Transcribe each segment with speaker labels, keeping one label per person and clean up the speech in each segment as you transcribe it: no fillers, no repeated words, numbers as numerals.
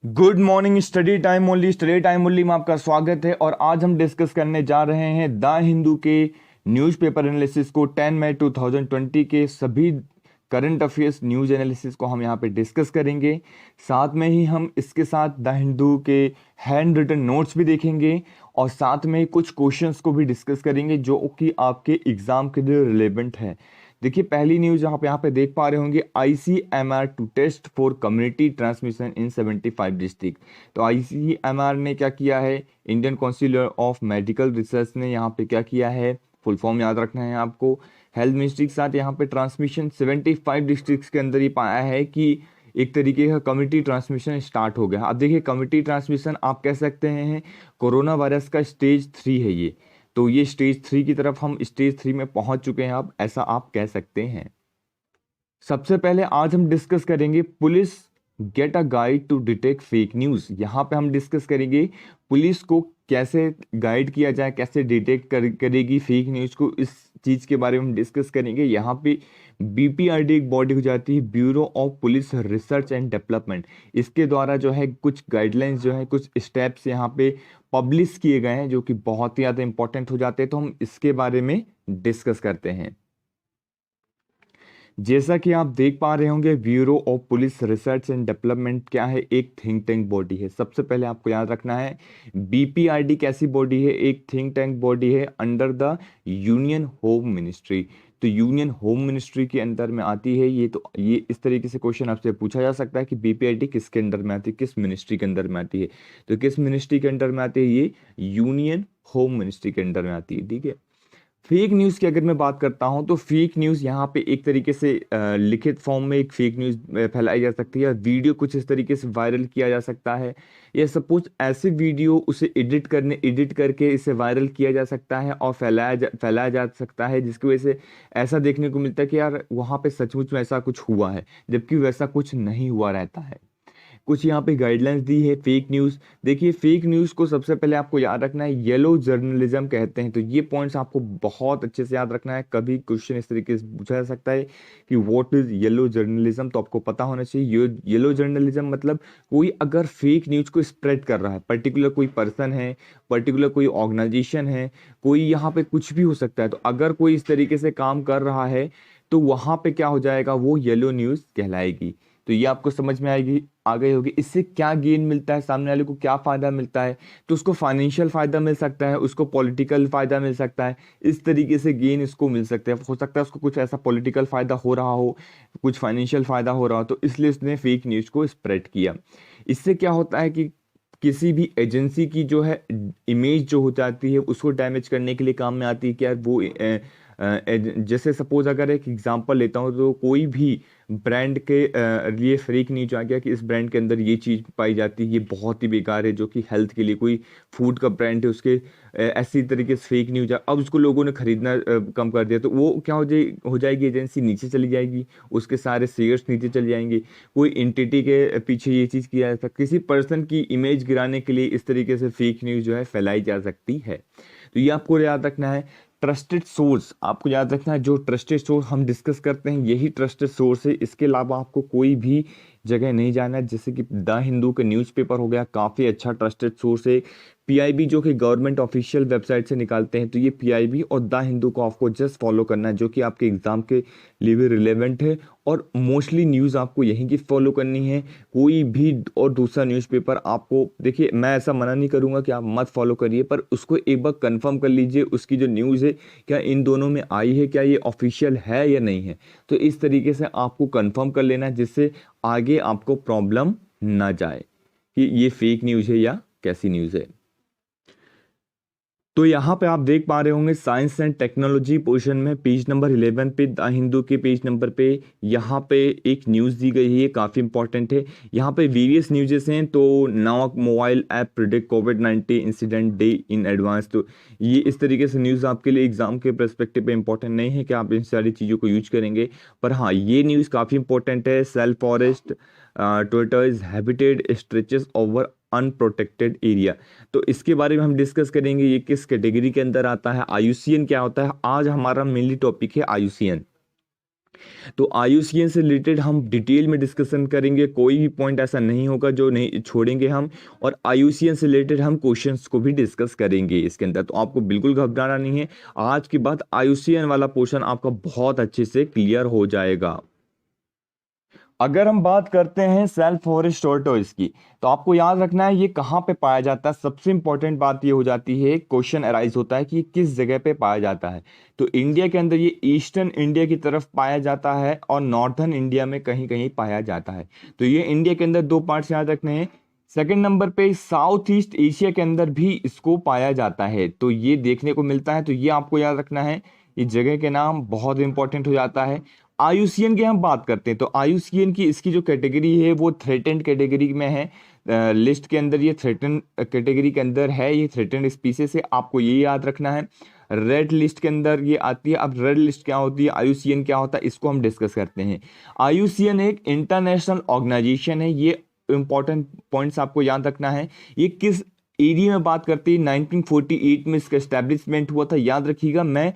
Speaker 1: Good morning. Study time only में आपका स्वागत है। और आज हम डिस्कस करने जा रहे हैं द हिंदू के न्यूज़पेपर एनालिसिस को। 10 मई 2020 के सभी करंट अफेयर्स न्यूज़ एनालिसिस को हम यहाँ पे डिस्कस करेंगे। साथ में ही हम इसके साथ द हिंदू के हैंड रिटन नोट्स भी देखेंगे और साथ में कुछ क्वेश्चंस को भी डिस्कस करेंगे जो कि आपके एग्जाम के लिए रिलेवेंट है। देखिए, पहली न्यूज यहाँ पे देख पा रहे होंगे, ICMR to test for community transmission in 75 district. तो ICMR ने क्या किया है, Indian council of medical research ने यहाँ पे क्या किया है, फुल फॉर्म याद रखना है आपको। हेल्थ मिनिस्ट्री के साथ यहाँ पे ट्रांसमिशन 75 डिस्ट्रिक्ट के अंदर ही पाया है कि एक तरीके का कम्युनिटी ट्रांसमिशन स्टार्ट हो गया। अब देखिए, कम्युनिटी ट्रांसमिशन आप कह सकते हैं कोरोना वायरस का स्टेज 3 है ये। तो ये स्टेज 3 की तरफ हम स्टेज 3 में पहुंच चुके हैं, अब ऐसा आप कह सकते हैं। सबसे पहले आज हम डिस्कस करेंगे police get a guide to detect fake news. यहाँ पे हम डिस्कस करेंगे पुलिस को कैसे गाइड किया जाए, कैसे डिटेक्ट करेगी फेक न्यूज को। इस चीज के बारे में हम डिस्कस करेंगे। यहाँ पे BPRD एक बॉडी हो जाती है, bureau of police research and development. इसके द्वारा जो है कुछ गाइडलाइंस जो है, कुछ स्टेप्स यहाँ पे पब्लिश किए गए हैं जो कि बहुत ही ज़्यादा इंपॉर्टेंट हो जाते हैं। तो हम इसके बारे में डिस्कस करते हैं। जैसा कि आप देख पा रहे होंगे, bureau of police research and development क्या है, एक थिंक टैंक बॉडी है। सबसे पहले आपको याद रखना है BPRD कैसी बॉडी है, एक थिंक टैंक बॉडी है under the union home ministry. तो यूनियन होम मिनिस्ट्री के अंदर में आती है ये। तो ये इस तरीके से क्वेश्चन आपसे पूछा जा सकता है कि BPRD किसके अंदर में आती है, किस मिनिस्ट्री के अंदर में आती है। तो किस मिनिस्ट्री के अंदर में आती है, ये यूनियन होम मिनिस्ट्री के अंदर में आती है। ठीक है। फेक न्यूज़ की अगर मैं बात करता हूं तो फेक न्यूज़ यहाँ पे एक तरीके से लिखित फॉर्म में एक फेक न्यूज़ फैलाई जा सकती है। वीडियो कुछ इस तरीके से वायरल किया जा सकता है, या सपोज ऐसे वीडियो उसे एडिट करके इसे वायरल किया जा सकता है और फैलाया जा सकता है, जिसकी वजह से ऐसा देखने को मिलता है कि यार वहाँ पे सचमुच में ऐसा कुछ हुआ है, जबकि वैसा कुछ नहीं हुआ रहता है। कुछ यहाँ पे गाइडलाइंस दी है फेक न्यूज़। देखिए, फेक न्यूज़ को सबसे पहले आपको याद रखना है येलो जर्नलिज्म कहते हैं। तो ये पॉइंट्स आपको बहुत अच्छे से याद रखना है। कभी क्वेश्चन इस तरीके से पूछा जा सकता है कि व्हाट इज येलो जर्नलिज्म, तो आपको पता होना चाहिए। येलो जर्नलिज्म मतलब कोई अगर फेक न्यूज़ को स्प्रेड कर रहा है, पर्टिकुलर कोई पर्सन है, पर्टिकुलर कोई ऑर्गेनाइजेशन है, कोई यहाँ पे कुछ भी हो सकता है। तो अगर कोई इस तरीके से काम कर रहा है तो वहाँ पे क्या हो जाएगा, वो येलो न्यूज़ कहलाएगी। तो ये आपको समझ में आएगी, आ गई होगी। इससे क्या गेन मिलता है, सामने वाले को क्या फायदा मिलता है। तो उसको फाइनेंशियल फायदा मिल सकता है, उसको पॉलिटिकल फायदा मिल सकता है। इस तरीके से गेन इसको मिल सकता है। हो सकता है उसको कुछ ऐसा पॉलिटिकल फायदा हो रहा हो, कुछ फाइनेंशियल फायदा हो रहा हो, तो इसलिए उसने फेक न्यूज को स्प्रेड किया। इससे क्या होता है कि किसी भी एजेंसी की जो है इमेज जो हो जाती है उसको डैमेज करने के लिए काम में आती है। क्या वो जैसे सपोज अगर एक एग्जांपल लेता हूँ, तो कोई भी ब्रांड के लिए फेक न्यूज आ गया कि इस ब्रांड के अंदर ये चीज़ पाई जाती है, ये बहुत ही बेकार है, जो कि हेल्थ के लिए, कोई फूड का ब्रांड है, उसके ऐसी तरीके से फेक न्यूज अब उसको लोगों ने खरीदना कम कर दिया, तो वो क्या हो जाएगी, एजेंसी नीचे चली जाएगी, उसके सारे शेयर्स नीचे चले जाएंगे। कोई एंटिटी के पीछे ये चीज़ किया जाता है, किसी पर्सन की इमेज गिराने के लिए इस तरीके से फेक न्यूज जो है फैलाई जा सकती है। तो ये आपको याद रखना है। ट्रस्टेड सोर्स आपको याद रखना है। जो ट्रस्टेड सोर्स हम डिस्कस करते हैं यही ट्रस्टेड सोर्स है, इसके अलावा आपको कोई भी जगह नहीं जाना है। जैसे कि द हिंदू का न्यूज़पेपर हो गया, काफ़ी अच्छा ट्रस्टेड सोर्स है। PIB जो कि गवर्नमेंट ऑफिशियल वेबसाइट से निकालते हैं, तो ये PIB और द हिंदू को आपको जस्ट फॉलो करना है, जो कि आपके एग्जाम के लिए भी रिलेवेंट है। और मोस्टली न्यूज़ आपको यहीं की फॉलो करनी है। कोई भी और दूसरा न्यूज़पेपर आपको, देखिए मैं ऐसा मना नहीं करूँगा कि आप मत फॉलो करिए, पर उसको एक बार कंफर्म कर लीजिए उसकी जो न्यूज़ है क्या इन दोनों में आई है, क्या ये ऑफिशियल है या नहीं है। तो इस तरीके से आपको कंफर्म कर लेना है, जिससे आगे आपको प्रॉब्लम ना जाए कि ये फेक न्यूज़ है या कैसी न्यूज़ है। तो यहाँ पे आप देख पा रहे होंगे साइंस एंड टेक्नोलॉजी पोर्शन में पेज नंबर 11 पे, द हिंदू के पेज नंबर पे यहाँ पे एक न्यूज़ दी गई है, काफ़ी इंपॉर्टेंट है। यहाँ पे वेरियस न्यूज़ेस हैं। तो now mobile app predict covid incident day in advance. तो ये इस तरीके से न्यूज़ आपके लिए एग्जाम के परस्पेक्टिव पे इंपॉर्टेंट नहीं है कि आप इन सारी चीज़ों को यूज करेंगे, पर हाँ ये न्यूज़ काफ़ी इंपॉर्टेंट है। सेल फॉरेस्ट टोटर्स habitat stretches over unprotected area. तो इसके बारे में हम डिस्कस करेंगे, ये किस कैटेगरी के अंदर आता है, IUCN क्या होता है। आज हमारा मेनली टॉपिक है IUCN। तो IUCN से रिलेटेड हम डिटेल में डिस्कशन करेंगे, कोई भी पॉइंट ऐसा नहीं होगा जो नहीं छोड़ेंगे हम, और IUCN से रिलेटेड हम क्वेश्चंस को भी डिस्कस करेंगे इसके अंदर। तो आपको बिल्कुल घबराना नहीं है, आज के बाद IUCN वाला पोर्शन आपका बहुत अच्छे से क्लियर हो जाएगा। अगर हम बात करते हैं सेल्फ फॉरेस्ट टॉर्टोइस की, तो आपको याद रखना है ये कहाँ पे पाया जाता है। सबसे इंपॉर्टेंट बात ये हो जाती है, क्वेश्चन अराइज होता है कि किस जगह पे पाया जाता है। तो इंडिया के अंदर ये ईस्टर्न इंडिया की तरफ पाया जाता है और नॉर्थर्न इंडिया में कहीं कहीं पाया जाता है। तो ये इंडिया के अंदर दो पार्ट्स याद रखने हैं। सेकंड नंबर पे साउथ ईस्ट एशिया के अंदर भी इसको पाया जाता है, तो ये देखने को मिलता है। तो ये आपको याद रखना है, ये जगह के नाम बहुत इंपॉर्टेंट हो जाता है। IUCN की हम बात करते हैं, तो IUCN की इसकी जो कैटेगरी है वो थ्रेटेंड कैटेगरी में है। लिस्ट के अंदर ये थ्रेटेंड कैटेगरी के अंदर है, ये थ्रेटेंड स्पीसीज है, आपको ये याद रखना है। रेड लिस्ट के अंदर ये आती है। अब रेड लिस्ट क्या होती है, IUCN क्या होता है, इसको हम डिस्कस करते हैं। IUCN एक इंटरनेशनल ऑर्गेनाइजेशन है, ये इंपॉर्टेंट पॉइंट्स आपको याद रखना है। ये किस एरिया में बात करती है, 1948 में इसका एस्टेब्लिशमेंट हुआ था, याद रखिएगा। मैं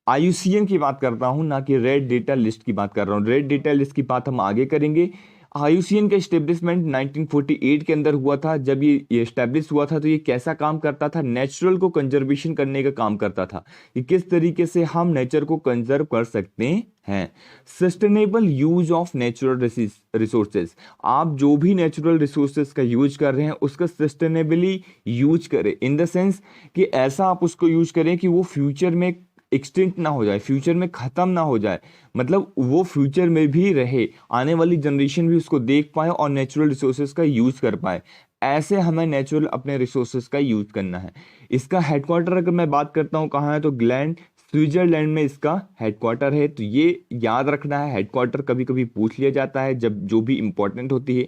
Speaker 1: IUCN की बात करता हूं, ना कि रेड डेटा लिस्ट की बात कर रहा हूं। रेड डेटा लिस्ट की बात हम आगे करेंगे। IUCN का एस्टेब्लिशमेंट 1948 के अंदर हुआ था। जब ये एस्टेब्लिश हुआ था तो ये कैसा काम करता था, नेचुरल को कंजर्वेशन करने का काम करता था, कि किस तरीके से हम नेचर को कंजर्व कर सकते हैं। Sustainable use of natural resources, आप जो भी नेचुरल रिसोर्सेज का यूज कर रहे हैं उसका सस्टेनेबली यूज करें, इन द सेंस कि ऐसा आप उसको यूज करें कि वो फ्यूचर में एक्सटिंक्ट ना हो जाए, फ्यूचर में खत्म ना हो जाए, मतलब वो फ्यूचर में भी रहे, आने वाली जनरेशन भी उसको देख पाए और नेचुरल रिसोर्सेज का यूज कर पाए। ऐसे हमें नेचुरल अपने रिसोर्सेज का यूज करना है। इसका हेडक्वार्टर अगर मैं बात करता हूँ कहाँ है, तो ग्लैंड स्विट्जरलैंड में इसका हेडक्वार्टर है। तो ये याद रखना है, हेडक्वार्टर कभी कभी पूछ लिया जाता है जब जो भी इंपॉर्टेंट होती है।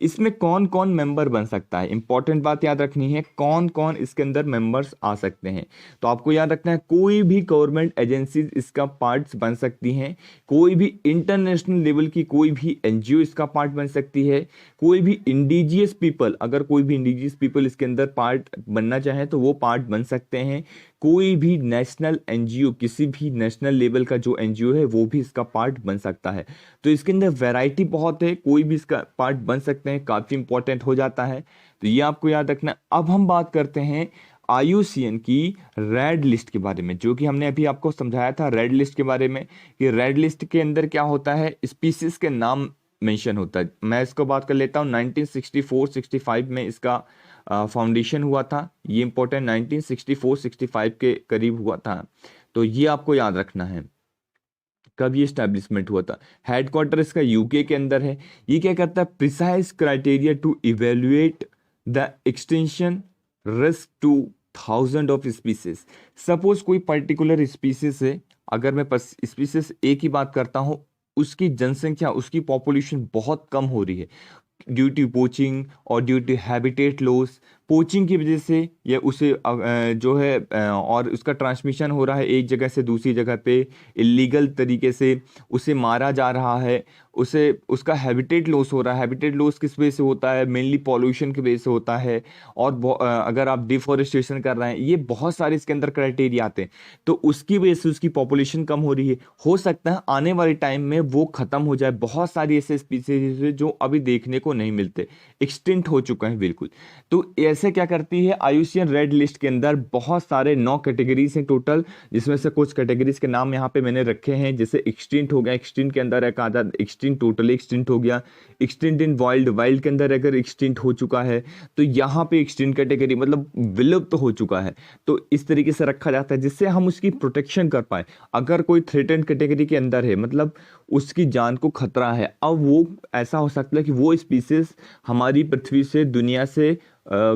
Speaker 1: इसमें कौन कौन मेंबर बन सकता है, इंपॉर्टेंट बात याद रखनी है, कौन कौन इसके अंदर मेंबर्स आ सकते हैं। तो आपको याद रखना है, कोई भी गवर्नमेंट एजेंसीज इसका पार्ट्स बन सकती हैं, कोई भी इंटरनेशनल लेवल की कोई भी NGO इसका पार्ट बन सकती है, कोई भी इंडिजियस पीपल, अगर कोई भी इंडिजियस पीपल इसके अंदर पार्ट बनना चाहे तो वो पार्ट बन सकते हैं, कोई भी नेशनल NGO, किसी भी नेशनल लेवल का जो NGO है वो भी इसका पार्ट बन सकता है। तो इसके अंदर वैरायटी बहुत है, कोई भी इसका पार्ट बन सकते हैं, काफ़ी इंपॉर्टेंट हो जाता है। तो ये आपको याद रखना। अब हम बात करते हैं IUCN की रेड लिस्ट के बारे में, जो कि हमने अभी आपको समझाया था रेड लिस्ट के बारे में, कि रेड लिस्ट के अंदर क्या होता है, स्पीसीज के नाम मेंशन होता है। मैं इसको बात कर लेता हूँ, 1964-65 में इसका फाउंडेशन हुआ था। ये इंपॉर्टेंट 1964-65 के करीब हुआ था। तो ये आपको याद रखना है कब ये स्टैब्लिशमेंट हुआ था। हेडक्वार्टर इसका UK के अंदर है। ये क्या करता है, precise criteria to evaluate the extinction risk to thousand of species. Suppose कोई पर्टिकुलर स्पीसीज है, अगर मैं स्पीसीज A की बात करता हूँ, उसकी जनसंख्या, उसकी पॉपुलेशन बहुत कम हो रही है ड्यू टू पोचिंग और due to habitat loss. Poaching की वजह से या उसे जो है और उसका ट्रांसमिशन हो रहा है एक जगह से दूसरी जगह पे इलीगल तरीके से, उसे मारा जा रहा है, उसे उसका हैबिटेट लॉस हो रहा है। हैबिटेट लॉस किस वजह से होता है, मेनली पॉल्यूशन की वजह से होता है। और अगर आप डिफॉरेस्टेशन कर रहे हैं, ये बहुत सारे इसके अंदर क्राइटेरिया आते हैं, तो उसकी वजह से उसकी पॉपुलेशन कम हो रही है। हो सकता है आने वाले टाइम में वो खत्म हो जाए। बहुत सारी ऐसे स्पीसीज जो अभी देखने को नहीं मिलते, एक्सटिंक्ट हो चुका है बिल्कुल। तो ऐसे क्या करती है, IUCN रेड लिस्ट के अंदर बहुत सारे 9 कैटेगरीज हैं टोटल, जिसमें से कुछ कैटेगरीज के नाम यहाँ पे मैंने रखे हैं। जैसे एक्सटिंक्ट हो गया, एक्सटिंक्ट के अंदर एक आता एक्सटिंक्ट, टोटली एक्सटिंक्ट हो गया। एक्सटिंक्ट इन वाइल्ड, वाइल्ड के अंदर अगर एक्सटिंक्ट हो चुका है तो यहाँ पे एक्सटिंक्ट कैटेगरी मतलब विलुप्त हो चुका है। तो इस तरीके से रखा जाता है जिससे हम उसकी प्रोटेक्शन कर पाए। अगर कोई थ्रेटेंड कैटेगरी के अंदर है, मतलब उसकी जान को खतरा है, अब वो ऐसा हो सकता है कि वो स्पीसीज हमारी पृथ्वी से, दुनिया से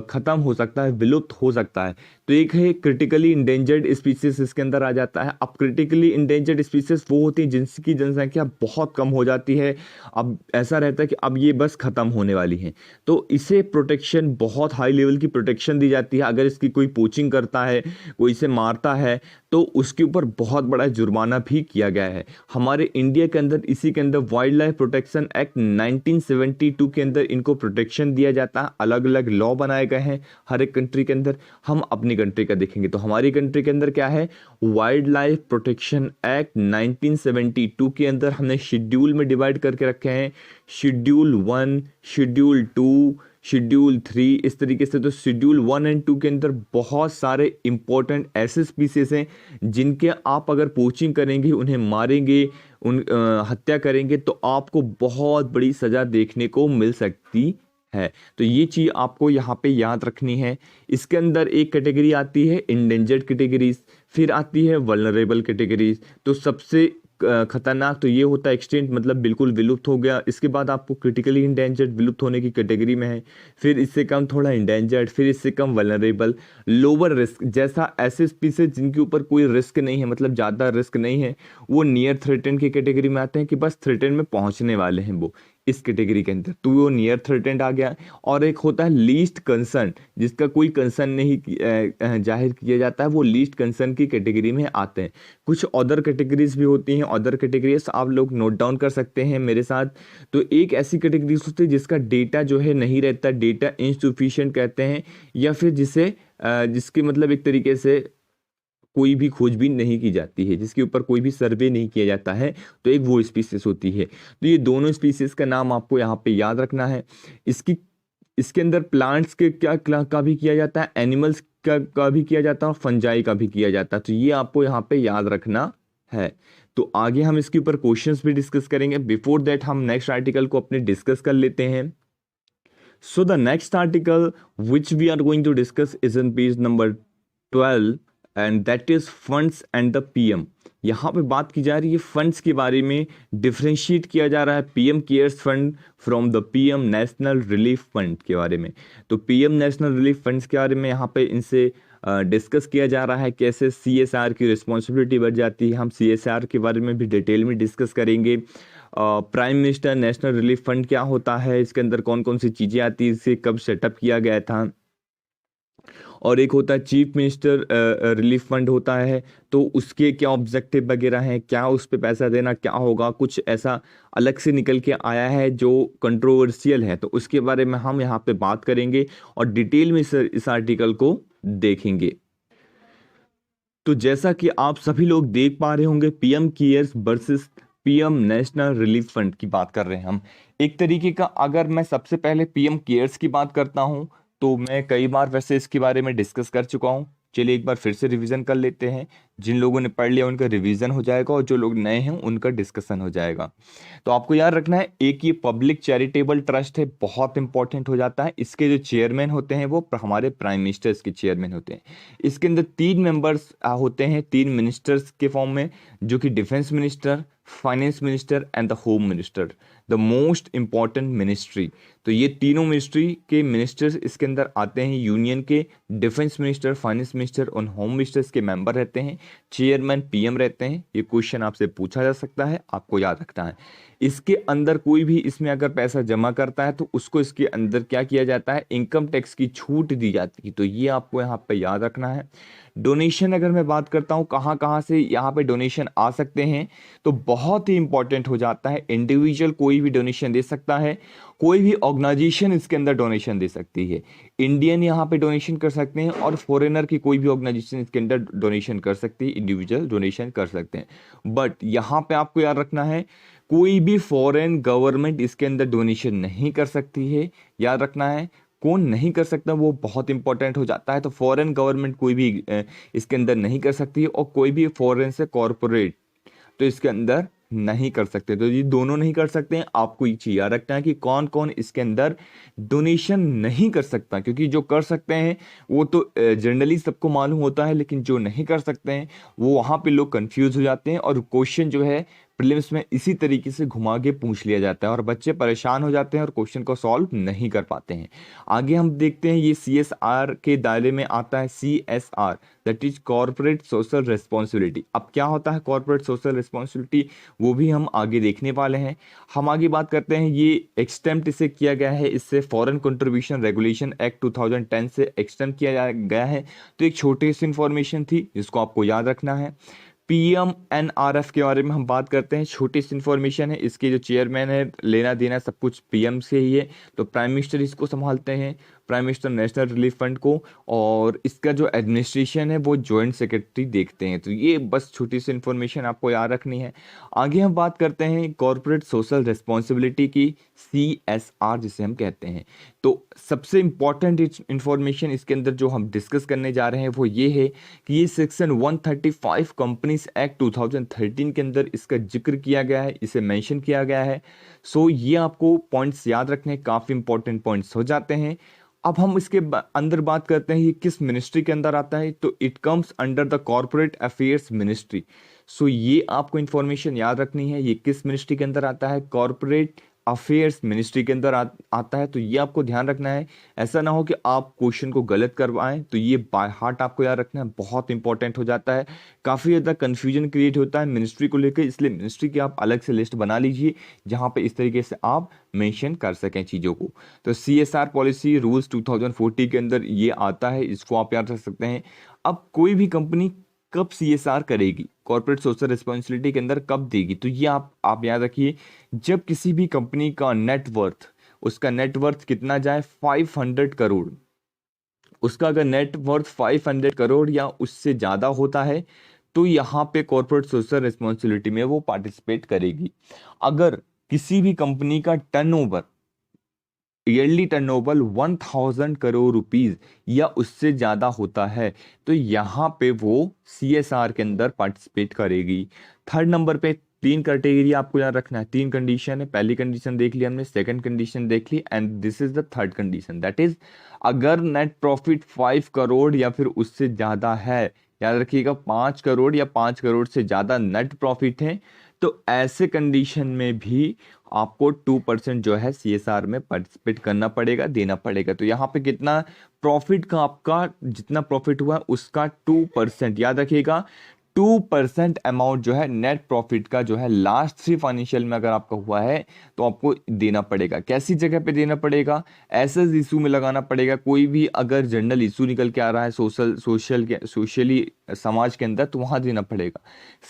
Speaker 1: खत्म हो सकता है, विलुप्त हो सकता है। तो एक है क्रिटिकली इंडेंजर्ड स्पीसीज इसके अंदर आ जाता है। अब क्रिटिकली इंडेंजर्ड स्पीसीज वो होती है जिनकी जनसंख्या बहुत कम हो जाती है, अब ऐसा रहता है कि अब ये बस खत्म होने वाली है, तो इसे प्रोटेक्शन, बहुत हाई लेवल की प्रोटेक्शन दी जाती है। अगर इसकी कोई पोचिंग करता है, कोई इसे मारता है, तो उसके ऊपर बहुत बड़ा जुर्माना भी किया गया है। हमारे इंडिया के अंदर इसी के अंदर वाइल्ड लाइफ प्रोटेक्शन एक्ट 1972 के अंदर इनको प्रोटेक्शन दिया जाता है, अलग अलग लॉ बनाए गए हैं हर एक कंट्री के अंदर। हम अपनी कंट्री का देखेंगे तो हमारी कंट्री के अंदर क्या है, वाइल्ड लाइफ प्रोटेक्शन एक्ट 1972 के अंदर हमने शेड्यूल में डिवाइड करके रखे हैं, शेड्यूल 1, शेड्यूल 2, शेड्यूल 3, इस तरीके से। तो शेड्यूल 1 एंड 2 के अंदर बहुत सारे इंपॉर्टेंट ऐसे स्पीसीज हैं जिनके आप अगर पोचिंग करेंगे, उन्हें मारेंगे, हत्या करेंगे तो आपको बहुत बड़ी सज़ा देखने को मिल सकती है। तो ये चीज़ आपको यहाँ पे याद रखनी है। इसके अंदर एक कैटेगरी आती है इंडेंजर्ड कैटेगरीज, फिर आती है वल्नरेबल कैटेगरीज। तो सबसे खतरनाक तो ये होता है एक्सटिंक्ट, मतलब बिल्कुल विलुप्त हो गया। इसके बाद आपको क्रिटिकली इंडेंजर्ड, विलुप्त होने की कैटेगरी में है, फिर इससे कम थोड़ा इंडेंजर्ड, फिर इससे कम वल्नरेबल, लोअर रिस्क, जैसा ऐसे स्पीसीज जिनके ऊपर कोई रिस्क नहीं है, मतलब ज़्यादा रिस्क नहीं है, वो नियर थ्रेटेंड की कैटेगरी में आते हैं कि बस थ्रेटेंड में पहुंचने वाले हैं वो इस कैटेगरी के अंदर, तो वो नियर थ्रेटेंड आ गया। और एक होता है लीस्ट कंसर्न, जिसका कोई कंसर्न नहीं जाहिर किया जाता है, वो लीस्ट कंसर्न की कैटेगरी में आते हैं। कुछ अदर कैटेगरीज भी होती हैं, अदर कैटेगरीज आप लोग नोट डाउन कर सकते हैं मेरे साथ। तो एक ऐसी कैटेगरीज होती है जिसका डेटा जो है नहीं रहता, डेटा इनसफिशिएंट कहते हैं, या फिर जिसके मतलब एक तरीके से कोई भी खोजबीन नहीं की जाती है, जिसके ऊपर कोई भी सर्वे नहीं किया जाता है, तो एक वो स्पीसीज होती है। तो ये दोनों स्पीसीज का नाम आपको यहाँ पे याद रखना है। इसके अंदर प्लांट्स के का भी किया जाता है, एनिमल्स का भी किया जाता है, और फंजाई का भी किया जाता है। तो ये आपको यहाँ पे याद रखना है। तो आगे हम इसके ऊपर क्वेश्चंस भी डिस्कस करेंगे। बिफोर दैट हम नेक्स्ट आर्टिकल को अपने डिस्कस कर लेते हैं। So the next article which we are going to discuss is in page number 12 and that is funds and the PM। यहाँ पे बात की जा रही है फंड्स के बारे में, डिफ्रेंशिएट किया जा रहा है PM cares fund from the PM national relief fund के बारे में। तो PM नेशनल रिलीफ फंड्स के बारे में यहाँ पे इनसे डिस्कस किया जा रहा है, कैसे CSR की रिस्पॉन्सिबिलिटी बढ़ जाती है। हम CSR के बारे में भी डिटेल में डिस्कस करेंगे। Prime minister national relief fund क्या होता है, इसके अंदर कौन कौन सी चीज़ें आती है, इसे कब सेटअप किया गया था। और एक होता है चीफ मिनिस्टर रिलीफ फंड होता है, तो उसके क्या ऑब्जेक्टिव वगैरह हैं, क्या उस पर पैसा देना क्या होगा, कुछ ऐसा अलग से निकल के आया है जो कंट्रोवर्शियल है, तो उसके बारे में हम यहाँ पे बात करेंगे और डिटेल में इस आर्टिकल को देखेंगे। तो जैसा कि आप सभी लोग देख पा रहे होंगे, PM cares versus PM national relief fund की बात कर रहे हैं हम। एक तरीके का अगर मैं सबसे पहले PM केयर्स की बात करता हूं, तो मैं कई बार वैसे इसके बारे में डिस्कस कर चुका हूं। चलिए एक बार फिर से रिवीजन कर लेते हैं। जिन लोगों ने पढ़ लिया उनका रिवीजन हो जाएगा और जो लोग नए हैं उनका डिस्कशन हो जाएगा। तो आपको याद रखना है, एक ये पब्लिक चैरिटेबल ट्रस्ट है, बहुत इंपॉर्टेंट हो जाता है। इसके जो चेयरमैन होते हैं वो हमारे प्राइम मिनिस्टर्स के चेयरमैन होते हैं। इसके अंदर 3 मेंबर्स होते हैं, 3 मिनिस्टर्स के फॉर्म में, जो कि defence minister, finance minister and the home minister, the most important ministry. तो ये तीनों मिनिस्ट्री के मिनिस्टर्स इसके अंदर आते हैं। यूनियन के डिफेंस मिनिस्टर, फाइनेंस मिनिस्टर और होम मिनिस्टर्स के मेंबर रहते हैं। चेयरमैन PM रहते हैं। ये क्वेश्चन आपसे पूछा जा सकता है, आपको याद रखना है। इसके अंदर कोई भी इसमें अगर पैसा जमा करता है तो उसको इसके अंदर क्या किया जाता है, इनकम टैक्स की छूट दी जाती है। तो ये आपको यहाँ पे याद रखना है। डोनेशन अगर मैं बात करता हूँ कहाँ कहाँ से यहाँ पे डोनेशन आ सकते हैं, तो बहुत ही इंपॉर्टेंट हो जाता है। इंडिविजुअल कोई भी डोनेशन दे सकता है, कोई भी ऑर्गेनाइजेशन इसके अंदर डोनेशन दे सकती है। इंडियन यहाँ पे डोनेशन कर सकते हैं और फॉरेनर की कोई भी ऑर्गेनाइजेशन इसके अंदर डोनेशन कर सकती है, इंडिविजुअल डोनेशन कर सकते हैं। बट यहाँ पे आपको याद रखना है, कोई भी फॉरेन गवर्नमेंट इसके अंदर डोनेशन नहीं कर सकती है। याद रखना है, कौन नहीं कर सकता, वो बहुत इंपॉर्टेंट हो जाता है। तो फॉरेन गवर्नमेंट कोई भी इसके अंदर नहीं कर सकती है, और कोई भी फॉरेन से कॉरपोरेट तो इसके अंदर नहीं कर सकते। तो ये दोनों नहीं कर सकते हैं। आपको ये चीज याद रखना है कि कौन कौन इसके अंदर डोनेशन नहीं कर सकता, क्योंकि जो कर सकते हैं वो तो जनरली सबको मालूम होता है, लेकिन जो नहीं कर सकते हैं वो वहाँ पे लोग कंफ्यूज हो जाते हैं, और क्वेश्चन जो है प्रीलिम्स में इसी तरीके से घुमा के पूछ लिया जाता है और बच्चे परेशान हो जाते हैं और क्वेश्चन को सॉल्व नहीं कर पाते हैं। आगे हम देखते हैं, ये CSR के दायरे में आता है। CSR that is corporate social responsibility. अब क्या होता है कॉर्पोरेट सोशल रिस्पॉन्सिबिलिटी, वो भी हम आगे देखने वाले हैं। हम आगे बात करते हैं, ये एक्सटेम्प्ट इसे किया गया है, इससे फॉरेन कंट्रीब्यूशन रेगुलेशन एक्ट 2010 से एक्सटेम्प्ट किया गया है। तो एक छोटी सी इंफॉर्मेशन थी जिसको आपको याद रखना है। PMNRF के बारे में हम बात करते हैं, छोटी सी इन्फॉर्मेशन है। इसके जो चेयरमैन है, लेना देना सब कुछ PM से ही है। तो प्राइम मिनिस्टर इसको संभालते हैं। Prime minister national relief fund को, और इसका जो एडमिनिस्ट्रेशन है वो जॉइंट सेक्रेटरी देखते हैं। तो ये बस छोटी सी इन्फॉर्मेशन आपको याद रखनी है। आगे हम बात करते हैं कॉर्पोरेट सोशल रिस्पॉन्सिबिलिटी की, CSR जिसे हम कहते हैं। तो सबसे इम्पॉर्टेंट इंफॉर्मेशन इसके अंदर जो हम डिस्कस करने जा रहे हैं वो ये है कि ये सेक्शन 135 कंपनीज एक्ट 2013 के अंदर इसका जिक्र किया गया है, इसे मेंशन किया गया है। सो ये आपको पॉइंट्स याद रखने, काफ़ी इंपॉर्टेंट पॉइंट्स हो जाते हैं। अब हम इसके अंदर बात करते हैं ये किस मिनिस्ट्री के अंदर आता है, तो it comes under the corporate affairs ministry. So ये आपको इंफॉर्मेशन याद रखनी है, ये किस मिनिस्ट्री के अंदर आता है, कॉर्पोरेट अफेयर्स मिनिस्ट्री के अंदर आता है। तो ये आपको ध्यान रखना है, ऐसा ना हो कि आप क्वेश्चन को गलत करवाएं। तो ये बाय हार्ट आपको याद रखना है, बहुत इंपॉर्टेंट हो जाता है। काफ़ी ज़्यादा कन्फ्यूजन क्रिएट होता है मिनिस्ट्री को लेकर, इसलिए मिनिस्ट्री की आप अलग से लिस्ट बना लीजिए जहाँ पे इस तरीके से आप मेंशन कर सकें चीज़ों को। तो CSR पॉलिसी रूल्स 2040 के अंदर ये आता है, इसको आप याद रख सकते हैं। अब कोई भी कंपनी कब CSR करेगी, कॉर्पोरेट सोशल रिस्पॉन्सिबिलिटी के अंदर कब देगी, तो ये आप याद रखिए, जब किसी भी कंपनी का नेटवर्थ, उसका नेटवर्थ कितना जाए 500 करोड़, उसका अगर नेटवर्थ 500 करोड़ या उससे ज़्यादा होता है तो यहाँ पे कॉर्पोरेट सोशल रिस्पॉन्सिबिलिटी में वो पार्टिसिपेट करेगी। अगर किसी भी कंपनी का turnover, yearly turnover 1000 crore rupees या उससे ज़्यादा होता है तो यहाँ पे वो CSR के अंदर पार्टिसिपेट करेगी। थर्ड नंबर पे 3 कैटेगरी आपको याद रखना है, 3 कंडीशन है। पहली कंडीशन देख ली हमने, सेकंड कंडीशन देख ली, and this is the third condition, that is अगर नेट प्रॉफिट 5 करोड़ या फिर उससे ज़्यादा है, याद रखिएगा 5 करोड़ या 5 करोड़ से ज़्यादा नेट प्रॉफिट है, तो ऐसे कंडीशन में भी आपको 2% जो है CSR में पार्टिसिपेट करना पड़ेगा, देना पड़ेगा। तो यहाँ पे कितना प्रॉफिट का, आपका जितना प्रॉफिट हुआ उसका 2%, याद रखिएगा 2% अमाउंट जो है नेट प्रॉफिट का जो है लास्ट 3 फाइनेंशियल में अगर आपका हुआ है तो आपको देना पड़ेगा। कैसी जगह पे देना पड़ेगा, ऐसे इशू में लगाना पड़ेगा। कोई भी अगर जनरल इशू निकल के आ रहा है सोशली समाज के अंदर, तो वहाँ देना पड़ेगा।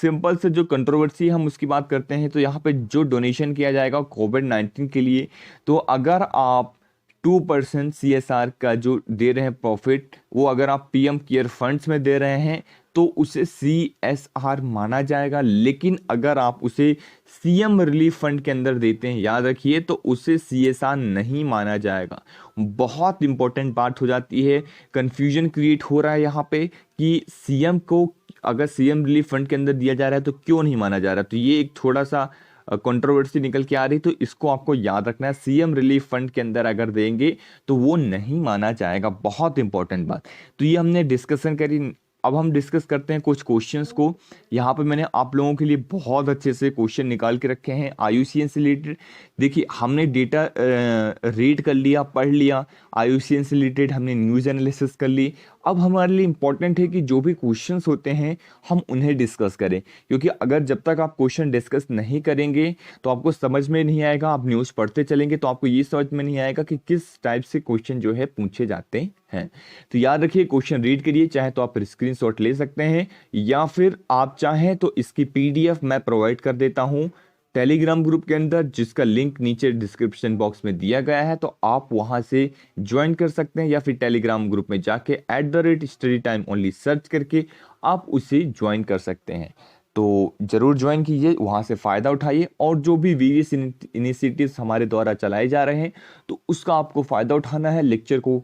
Speaker 1: सिंपल से जो कंट्रोवर्सी हम उसकी बात करते हैं, तो यहाँ पे जो डोनेशन किया जाएगा कोविड-19 के लिए, तो अगर आप 2% CSR का जो दे रहे हैं प्रॉफिट, वो अगर आप PM केयर फंड्स में दे रहे हैं तो उसे CSR माना जाएगा। लेकिन अगर आप उसे CM रिलीफ फंड के अंदर देते हैं, याद रखिए, तो उसे CSR नहीं माना जाएगा। बहुत इंपॉर्टेंट बात हो जाती है, कंफ्यूजन क्रिएट हो रहा है यहाँ पे कि CM को अगर CM रिलीफ फंड के अंदर दिया जा रहा है तो क्यों नहीं माना जा रहा। तो ये एक थोड़ा सा कंट्रोवर्सी निकल के आ रही, तो इसको आपको याद रखना है, CM रिलीफ फंड के अंदर अगर देंगे तो वो नहीं माना जाएगा। बहुत इंपॉर्टेंट बात। तो ये हमने डिस्कशन करी। अब हम डिस्कस करते हैं कुछ क्वेश्चंस को। यहाँ पे मैंने आप लोगों के लिए बहुत अच्छे से क्वेश्चन निकाल के रखे हैं IUCN से रिलेटेड। देखिए, हमने डेटा रीड कर लिया, पढ़ लिया, IUCN से रिलेटेड हमने न्यूज़ एनालिसिस कर ली। अब हमारे लिए इंपॉर्टेंट है कि जो भी क्वेश्चंस होते हैं हम उन्हें डिस्कस करें, क्योंकि अगर जब तक आप क्वेश्चन डिस्कस नहीं करेंगे तो आपको समझ में नहीं आएगा। आप न्यूज़ पढ़ते चलेंगे तो आपको ये समझ में नहीं आएगा कि किस टाइप से क्वेश्चन जो है पूछे जाते हैं। तो याद रखिए, क्वेश्चन रीड करिए, चाहे तो आप स्क्रीनशॉट ले सकते हैं या फिर आप चाहें तो इसकी PDF मैं प्रोवाइड कर देता हूँ टेलीग्राम ग्रुप के अंदर, जिसका लिंक नीचे डिस्क्रिप्शन बॉक्स में दिया गया है। तो आप वहां से ज्वाइन कर सकते हैं या फिर टेलीग्राम ग्रुप में जाके @StudyTimeOnly सर्च करके आप उसे ज्वाइन कर सकते हैं। तो ज़रूर ज्वाइन कीजिए, वहाँ से फ़ायदा उठाइए, और जो भी वेरियस इनिशिएटिव्स हमारे द्वारा चलाए जा रहे हैं तो उसका आपको फ़ायदा उठाना है। लेक्चर को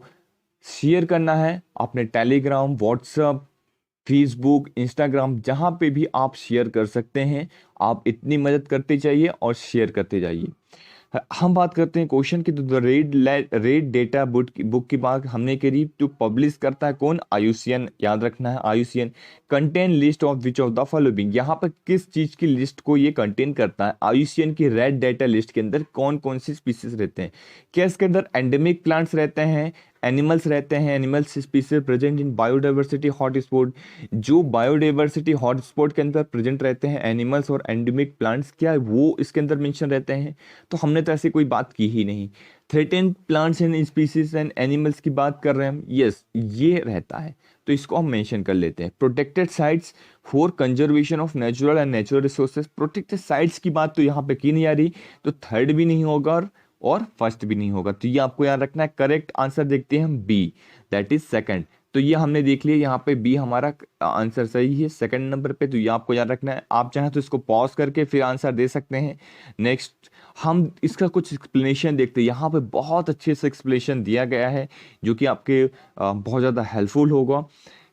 Speaker 1: शेयर करना है अपने टेलीग्राम, व्हाट्सएप, फेसबुक, इंस्टाग्राम, जहाँ पे भी आप शेयर कर सकते हैं। आप इतनी मदद करते जाइए और शेयर करते जाइए। हम बात करते हैं क्वेश्चन की, तो रेड डेटा बुक की बात हमने करी। तो पब्लिश करता है कौन, IUCN, याद रखना है IUCN। Contain list of which of the following, यहाँ पर किस चीज़ की लिस्ट को ये कंटेन करता है। IUCN की रेड डेटा लिस्ट के अंदर कौन कौन सी स्पीसीज रहते हैं, क्या इसके अंदर एंडेमिक प्लांट्स रहते हैं, एनिमल्स रहते हैं, animals species present in biodiversity hotspot, जो बायोडाइवर्सिटी हॉटस्पॉट के अंदर प्रेजेंट रहते हैं एनिमल्स और एंडेमिक प्लांट्स, क्या वो इसके अंदर मेंशन रहते हैं। तो हमने तो ऐसी कोई बात की ही नहीं। Threatened plants and species and animals की बात कर रहे हैं हम, यस ये रहता है, तो इसको हम मेंशन कर लेते हैं। Protected sites for conservation of natural and natural resources, protected sites की बात तो यहाँ पे की नहीं आ रही, तो थर्ड भी नहीं होगा और और फर्स्ट भी नहीं होगा। तो ये आपको याद रखना है। करेक्ट आंसर देखते हैं हम बी, दैट इज सेकंड। तो ये हमने देख लिया, यहाँ पे बी हमारा आंसर सही है सेकंड नंबर पे। तो ये आपको याद रखना है। आप चाहें तो इसको पॉज करके फिर आंसर दे सकते हैं। नेक्स्ट हम इसका कुछ एक्सप्लेनेशन देखते हैं। यहाँ पे बहुत अच्छे से एक्सप्लेनेशन दिया गया है जो कि आपके बहुत ज़्यादा हेल्पफुल होगा।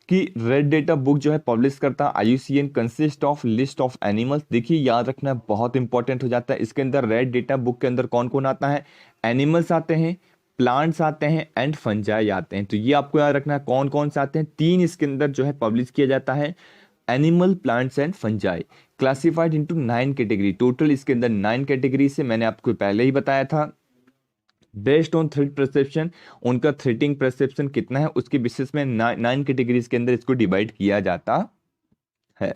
Speaker 1: कि रेड डेटा बुक जो है पब्लिश करता है IUCN, consist of list of animals. देखिए याद रखना बहुत इंपॉर्टेंट हो जाता है। इसके अंदर रेड डेटा बुक के अंदर कौन कौन आता है, एनिमल्स आते हैं, प्लांट्स आते हैं एंड फंजाई आते हैं। तो ये आपको याद रखना है कौन कौन से आते हैं। 3 इसके अंदर जो है पब्लिश किया जाता है, animal, plants and fungi. Classified into 9 category. Total इसके अंदर 9 कैटेगरी से मैंने आपको पहले ही बताया था। बेस्ड ऑन थ्रेट परसेप्शन, उनका थ्रेटिंग परसेप्शन कितना है उसके बेसिस में 9 कैटेगरीज के अंदर इसको डिवाइड किया जाता है।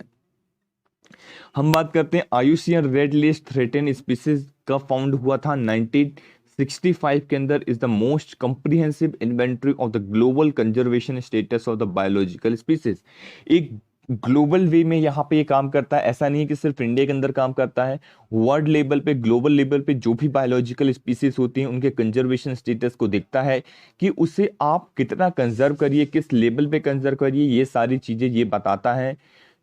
Speaker 1: हम बात करते हैं IUCN red list threaten species का फाउंड हुआ था 1965 के अंदर। Is the most comprehensive inventory of the global conservation status of the biological species. एक ग्लोबल वे में यहाँ पे ये काम करता है। ऐसा नहीं है कि सिर्फ इंडिया के अंदर काम करता है, वर्ल्ड लेवल पे, ग्लोबल लेवल पे जो भी बायोलॉजिकल स्पीसीज होती हैं उनके कंजर्वेशन स्टेटस को देखता है कि उसे आप कितना कंजर्व करिए, किस लेवल पे कंजर्व करिए, ये सारी चीजें ये बताता है।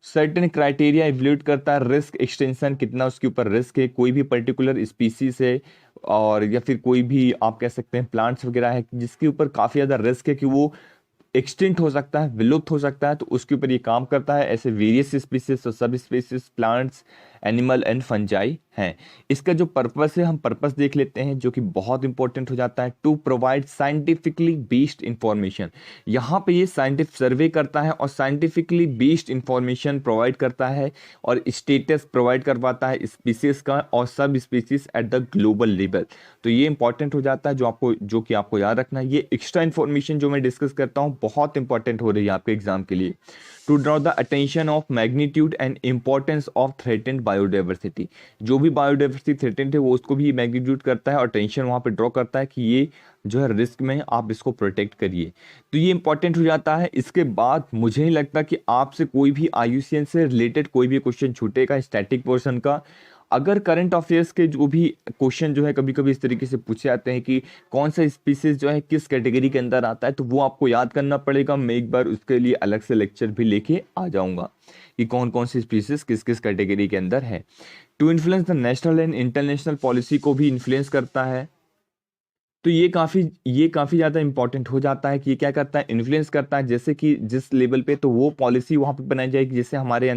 Speaker 1: सर्टेन क्राइटेरिया इवैल्यूएट करता है, रिस्क एक्सटेंशन कितना उसके ऊपर रिस्क है, कोई भी पर्टिकुलर स्पीसीज है और या फिर कोई भी आप कह सकते हैं प्लांट्स वगैरह है जिसके ऊपर काफी ज्यादा रिस्क है कि वो एक्सटिंक्ट हो सकता है, विलुप्त हो सकता है, तो उसके ऊपर ये काम करता है। ऐसे वेरियस स्पीसीज और sub species, plants, animal and fungi हैं। इसका जो पर्पस है हम पर्पस देख लेते हैं जो कि बहुत इंपॉर्टेंट हो जाता है। To provide scientifically based information. यहाँ पे ये साइंटिफिक सर्वे करता है और साइंटिफिकली बेस्ड इंफॉर्मेशन प्रोवाइड करता है और स्टेटस प्रोवाइड करवाता है स्पीसीज का और sub species at the global level. तो ये इंपॉर्टेंट हो जाता है जो कि आपको याद रखना है। ये एक्स्ट्रा इन्फॉर्मेशन जो मैं डिस्कस करता हूँ बहुत इंपॉर्टेंट हो रही है आपके एग्जाम के लिए। To draw the attention of magnitude and importance of threatened biodiversity. जो भी बायोडाइवर्सिटी थ्रेटेंड है वो उसको भी मैग्नीट्यूड करता है और टेंशन वहाँ पे ड्रॉ करता है कि ये जो है रिस्क में, आप इसको प्रोटेक्ट करिए। तो ये इंपॉर्टेंट हो जाता है। इसके बाद मुझे नहीं लगता कि आपसे कोई भी IUCN से रिलेटेड कोई भी क्वेश्चन छूटेगा स्टैटिक पोर्शन का। अगर करंट अफेयर्स के जो भी क्वेश्चन जो है कभी कभी इस तरीके से पूछे जाते हैं कि कौन सा स्पीसीज जो है किस कैटेगरी के अंदर आता है, तो वो आपको याद करना पड़ेगा। मैं एक बार उसके लिए अलग से लेक्चर भी लेके आ जाऊंगा कि कौन कौन सी स्पीसीज किस किस कैटेगरी के अंदर है। To influence the national and international policy को भी इन्फ्लुएंस करता है। तो ये काफ़ी ज़्यादा इंपॉर्टेंट हो जाता है कि ये क्या करता है, इन्फ्लुएंस करता है। जैसे कि जिस लेवल पे, तो वो पॉलिसी वहाँ पे बनाई जाएगी। जैसे हमारे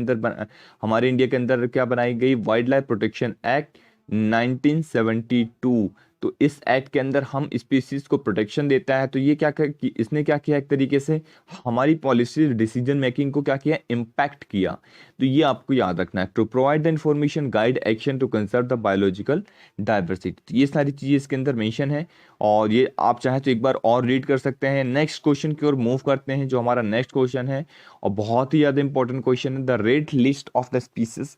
Speaker 1: इंडिया के अंदर क्या बनाई गई, वाइल्ड लाइफ प्रोटेक्शन एक्ट 1972। तो इस एक्ट के अंदर हम स्पीसीज को प्रोटेक्शन देता है। तो ये कि इसने क्या किया, एक तरीके से हमारी पॉलिसी डिसीजन मेकिंग को क्या किया, इम्पैक्ट किया। तो ये आपको याद रखना है। To provide the information guide action to conserve the biological diversity. तो ये सारी चीज़ें इसके अंदर मेंशन है और ये आप चाहे तो एक बार और रीड कर सकते हैं। नेक्स्ट क्वेश्चन की ओर मूव करते हैं जो हमारा नेक्स्ट क्वेश्चन है और बहुत ही ज़्यादा इंपॉर्टेंट क्वेश्चन है। The red list of the species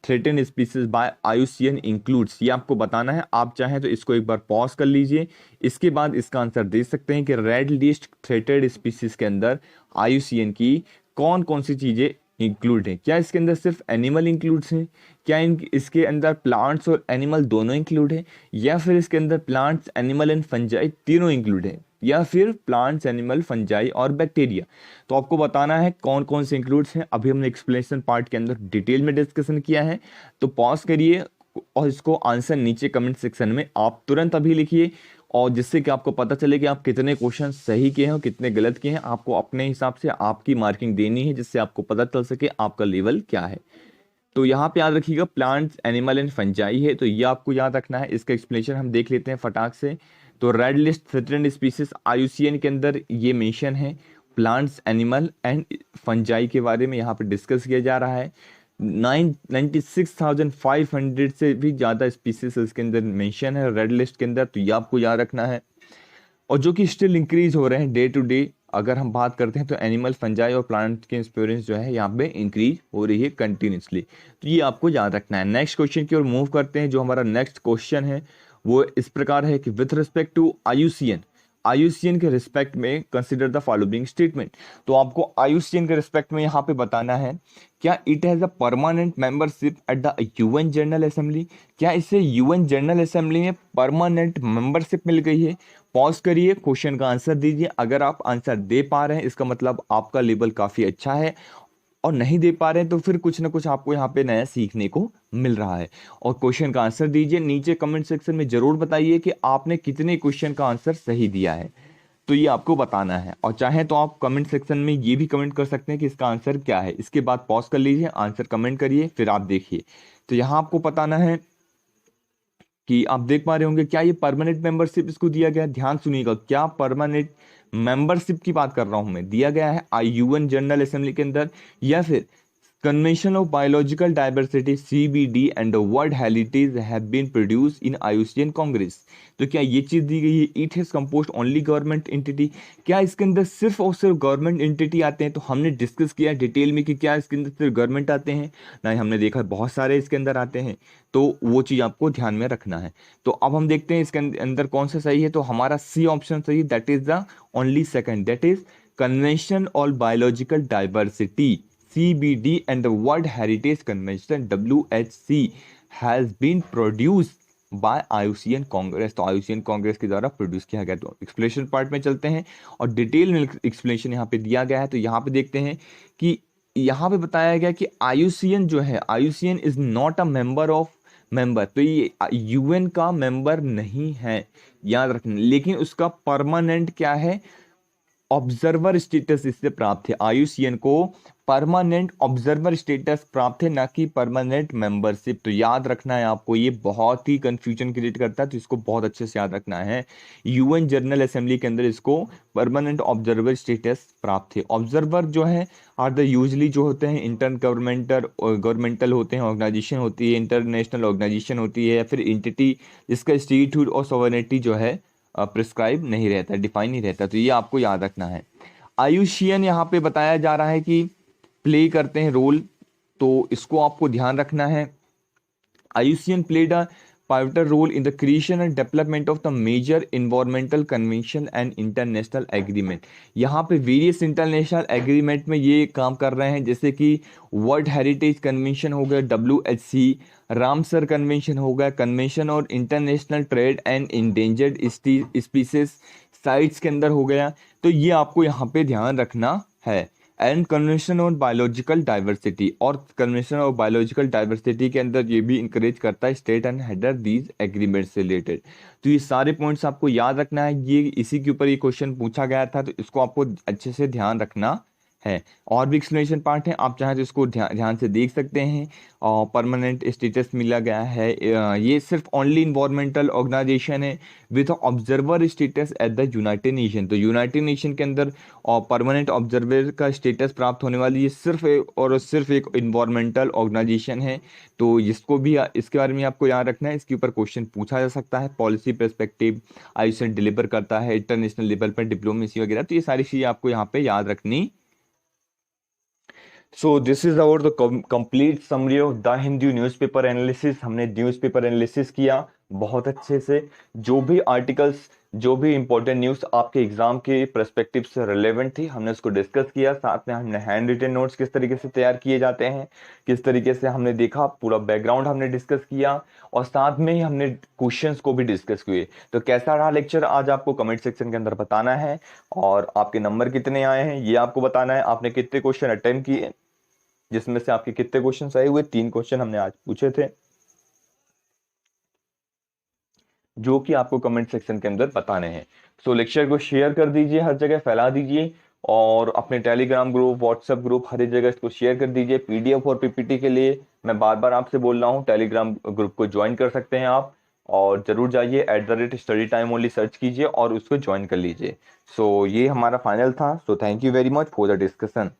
Speaker 1: threaten species bye IUCN includes. ये आपको बताना है। आप चाहें तो इसको एक बार पॉज कर लीजिए, इसके बाद इसका आंसर दे सकते हैं कि रेड लिस्ट थ्रेटेड स्पीसीज के अंदर IUCN की कौन कौन सी चीज़ें इंक्लूड है। क्या इसके अंदर सिर्फ एनिमल इंक्लूड्स हैं, क्या इसके अंदर प्लांट्स और एनिमल दोनों इंक्लूड है, या फिर इसके अंदर प्लांट्स, एनिमल एंड फंजाई तीनों इंक्लूड है, या फिर प्लांट्स, एनिमल, फंजाई और बैक्टीरिया। तो आपको बताना है कौन कौन से इंक्लूड्स हैं। अभी हमने एक्सप्लेनेशन पार्ट के अंदर डिटेल में डिस्कशन किया है। तो पॉज करिए और इसको आंसर नीचे कमेंट सेक्शन में आप तुरंत अभी लिखिए, और जिससे कि आपको पता चले कि आप कितने क्वेश्चन सही किए हैं और कितने गलत किए हैं। आपको अपने हिसाब से आपकी मार्किंग देनी है जिससे आपको पता चल सके आपका लेवल क्या है। तो यहाँ पे याद रखिएगा प्लांट्स, एनिमल एंड फंजाई है, तो ये आपको याद रखना है। इसका एक्सप्लेनेशन हम देख लेते हैं फटाक से। तो red list threatened species IUCN के अंदर ये मेंशन है। प्लांट्स, एनिमल एंड फंजाई के बारे में यहाँ पे डिस्कस किया जा रहा है। 96,500 से भी ज़्यादा स्पीसीज इसके अंदर मेंशन है रेड लिस्ट के अंदर। तो ये आपको याद रखना है और जो कि स्टिल इंक्रीज हो रहे हैं डे टू डे। अगर हम बात करते हैं तो एनिमल, फंजाई और प्लांट के एक्सपीरियंस जो है यहाँ पे इंक्रीज हो रही है कंटिन्यूसली। तो ये आपको याद रखना है। नेक्स्ट क्वेश्चन की ओर मूव करते हैं। जो हमारा नेक्स्ट क्वेश्चन है वो इस प्रकार है कि विथ रिस्पेक्ट टू IUCN के रिस्पेक्ट में कंसिडर द फॉलोइंग स्टेटमेंट। तो आपको IUCN के रिस्पेक्ट में यहाँ पे बताना है, क्या it has a permanent membership at the UN general assembly, क्या इसे UN जनरल असेंबली में परमानेंट मेंबरशिप मिल गई है। पॉज करिए, क्वेश्चन का आंसर दीजिए। अगर आप आंसर दे पा रहे हैं इसका मतलब आपका लेवल काफ़ी अच्छा है, और नहीं दे पा रहे हैं तो फिर कुछ ना कुछ आपको यहाँ पे नया सीखने को मिल रहा है। और क्वेश्चन का आंसर दीजिए, नीचे कमेंट सेक्शन में जरूर बताइए कि आपने कितने क्वेश्चन का आंसर सही दिया है, तो ये आपको बताना है। और चाहे तो आप कमेंट सेक्शन में ये भी कमेंट कर सकते हैं कि इसका आंसर क्या है। इसके बाद पॉज कर लीजिए, आंसर कमेंट करिए, फिर आप देखिए। तो यहाँ आपको बताना है कि आप देख पा रहे होंगे, क्या ये परमानेंट मेंबरशिप इसको दिया गया है। ध्यान सुनिएगा, क्या परमानेंट मेंबरशिप की बात कर रहा हूं मैं, दिया गया है IUN जनरल असेंबली के अंदर, या फिर convention of biological diversity CBD and the world heritage have been produce in IUCN congress. तो क्या ये चीज दी गई है, it has composed only government entity, क्या इसके अंदर सिर्फ और सिर्फ गवर्नमेंट एंटिटी आते हैं। तो हमने डिस्कस किया डिटेल में कि क्या इसके अंदर सिर्फ गवर्नमेंट आते हैं, नहीं, हमने देखा बहुत सारे इसके अंदर आते हैं। तो वो चीज आपको ध्यान में रखना है। तो अब हम देखते हैं इसके अंदर कौन सा सही है। तो हमारा C ऑप्शन सही, that is the only second, that is convention on biological diversity CBD and the World Heritage Convention WHC has been produced by IUCN congress. तो IUCN कांग्रेस के द्वारा प्रोड्यूस किया गया। तो एक्सप्लेनेशन पार्ट में चलते हैं और डिटेल में एक्सप्लेनेशन यहाँ पे दिया गया है। तो यहाँ पे देखते हैं कि यहाँ पे बताया गया कि IUCN जो है, IUCN is not a member of member, तो ये UN का मेंबर नहीं है, याद रखना। लेकिन उसका परमानेंट क्या है, ऑब्जर्वर स्टेटस इससे प्राप्त है। IUCN को परमानेंट ऑब्जर्वर स्टेटस प्राप्त है, ना कि परमानेंट मेंबरशिप। तो याद रखना है आपको, ये बहुत ही कंफ्यूजन क्रिएट करता है, तो इसको बहुत अच्छे से याद रखना है। UN जनरल असेंबली के अंदर इसको परमानेंट ऑब्जर्वर स्टेटस प्राप्त है। ऑब्जर्वर जो है आर द यूजली जो होते हैं इंटर गवर्नमेंटल होते हैं, ऑर्गेनाइजेशन होती है, इंटरनेशनल ऑर्गेनाइजेशन होती है, या फिर इंटिटी जिसका स्टेटहुड और सॉवरेनिटी जो है प्रिस्क्राइब नहीं रहता, डिफाइन नहीं रहता। तो ये आपको याद रखना है। IUCN यहाँ पे बताया जा रहा है कि प्ले करते हैं रोल, तो इसको आपको ध्यान रखना है। IUCN played a pivotal role in the creation and development of the major environmental convention and international agreement। यहाँ पे वेरियस इंटरनेशनल एग्रीमेंट में ये काम कर रहे हैं, जैसे कि वर्ल्ड हेरिटेज कन्वेंशन हो गया WHC, रामसर कन्वेंशन हो गया, कन्वेंशन और international trade and endangered species sites के अंदर हो गया। तो ये आपको यहाँ पे ध्यान रखना है। And convention on biological diversity, और कन्वेंशन ऑफ बायोलॉजिकल डाइवर्सिटी के अंदर ये भी इंकरेज करता है state and header these agreement से रिलेटेड। तो ये सारे पॉइंट्स आपको याद रखना है। ये इसी के ऊपर ये क्वेश्चन पूछा गया था, तो इसको आपको अच्छे से ध्यान रखना है। और भी एक्सप्लेनेशन पार्ट है, आप चाहें तो इसको ध्यान से देख सकते हैं। और परमानेंट स्टेटस मिला गया है, ये सिर्फ ओनली इन्वायरमेंटल ऑर्गेनाइजेशन है with observer status at the United nation. तो यूनाइटेड नेशन के अंदर और परमानेंट ऑब्जर्वर का स्टेटस प्राप्त होने वाली ये सिर्फ एक इन्वायरमेंटल ऑर्गेनाइजेशन है। तो इसको भी इसके बारे में आपको याद रखना है। इसके ऊपर क्वेश्चन पूछा जा सकता है। पॉलिसी पर्सपेक्टिव IUCN डिलीवर करता है इंटरनेशनल लेवल पर डिप्लोमेसी वगैरह। तो ये सारी चीज़ें आपको यहाँ पे याद रखनी। So this is our the complete summary of the Hindu newspaper analysis. हमने न्यूज़पेपर एनालिसिस किया बहुत अच्छे से। जो भी आर्टिकल्स, जो भी इंपॉर्टेंट न्यूज़ आपके एग्जाम के पर्सपेक्टिव से रिलेवेंट थी, हमने उसको डिस्कस किया। साथ में हमने हैंड रिटन नोट्स किस तरीके से तैयार किए जाते हैं, किस तरीके से हमने देखा, पूरा बैकग्राउंड हमने डिस्कस किया, और साथ में ही हमने क्वेश्चंस को भी डिस्कस किए। तो कैसा रहा लेक्चर आज आपको कमेंट सेक्शन के अंदर बताना है, और आपके नंबर कितने आए हैं ये आपको बताना है। आपने कितने क्वेश्चन अटेम्प्ट किए, जिसमें से आपके कितने क्वेश्चन आए हुए। 3 क्वेश्चन हमने आज पूछे थे, जो कि आपको कमेंट सेक्शन के अंदर बताने हैं। सो लेक्चर को शेयर कर दीजिए, हर जगह फैला दीजिए, और अपने टेलीग्राम ग्रुप, व्हाट्सएप ग्रुप, हर एक जगह इसको शेयर कर दीजिए। PDF और PPT के लिए मैं बार बार आपसे बोल रहा हूँ, टेलीग्राम ग्रुप को ज्वाइन कर सकते हैं आप, और जरूर जाइए @study time only सर्च कीजिए और उसको ज्वाइन कर लीजिए। सो ये हमारा फाइनल था। So thank you very much for the discussion.